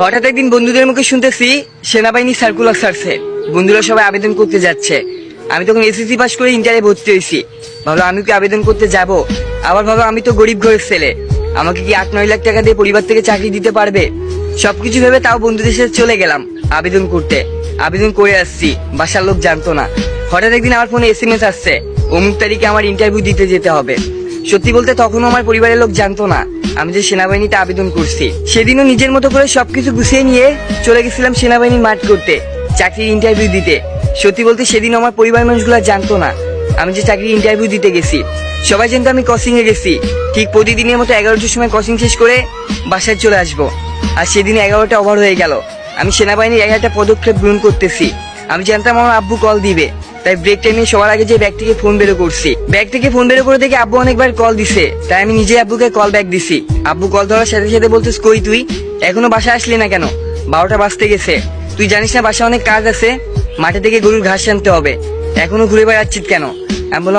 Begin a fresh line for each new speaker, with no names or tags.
হঠাৎ একদিন বন্ধুদের মুখে শুনতেছি সেনাবাহিনী সার্কুলার ছাড়ছে, বন্ধুরা সবাই আবেদন করতে যাচ্ছে। আমি তখন এসএসসি পাস করে ইন্টারে ভর্তি হয়েছি। ভাবলো আমি কি আবেদন করতে যাব? আবার ভাবলো আমি তো গরিব ঘরের ছেলে, আমাকে কি 8-9 লাখ টাকা দিয়ে পরিবার থেকে চাকরি দিতে পারবে? সবকিছু ভেবে তাও বন্ধুদের সাথে চলে গেলাম আবেদন করতে। আবেদন করে আসছি, বাসার লোক জানতো না। হঠাৎ একদিন আমার ফোনে SMS আসছে, অমুক তারিখে আমার ইন্টারভিউ দিতে যেতে হবে। সত্যি বলতে তখনও আমার পরিবারের লোক জানতো না আমি যে সেনাবাহিনীতে আবেদন করছি। সেদিনও নিজের মতো করে সবকিছু গুছিয়ে নিয়ে চলে গেছিলাম সেনাবাহিনীর মাঠ করতে, চাকরির ইন্টারভিউ দিতে। সত্যি বলতে সেদিন আমার পরিবারের মানুষগুলো জানতো না আমি যে চাকরির ইন্টারভিউ দিতে গেছি। সবাই জানতো আমি কোচিং এ গেছি। ঠিক প্রতিদিনের মতো 11টার সময় কোচিং শেষ করে বাসায় চলে আসবো। আর সেদিন 11টা ওভার হয়ে গেল, আমি সেনাবাহিনীর 11টা পদক্ষেপ গ্রহণ করতেছি। আমি জানতাম আমার আব্বু কল দিবে, তাই ব্রেক টাইমে সবার আগে যে ব্যাগ থেকে ফোন বের করছি। ব্যাগ থেকে ফোন বের করে দেখে আব্বু অনেকবার কল দিছে, তাই আমি নিজে আব্বুকে কল ব্যাক দিছি। আব্বু কল ধরার সাথে সাথে বলতেছ, কই তুই এখনো বাসায় আসলি না কেন? 12টা বাজতে গেছে, তুই জানিস না বাসায় অনেক কাজ আছে, মাঠে থেকে গরুর ঘাস আনতে হবে, এখনো ঘুরে বেড়াচ্ছিস কেন? আমি বললাম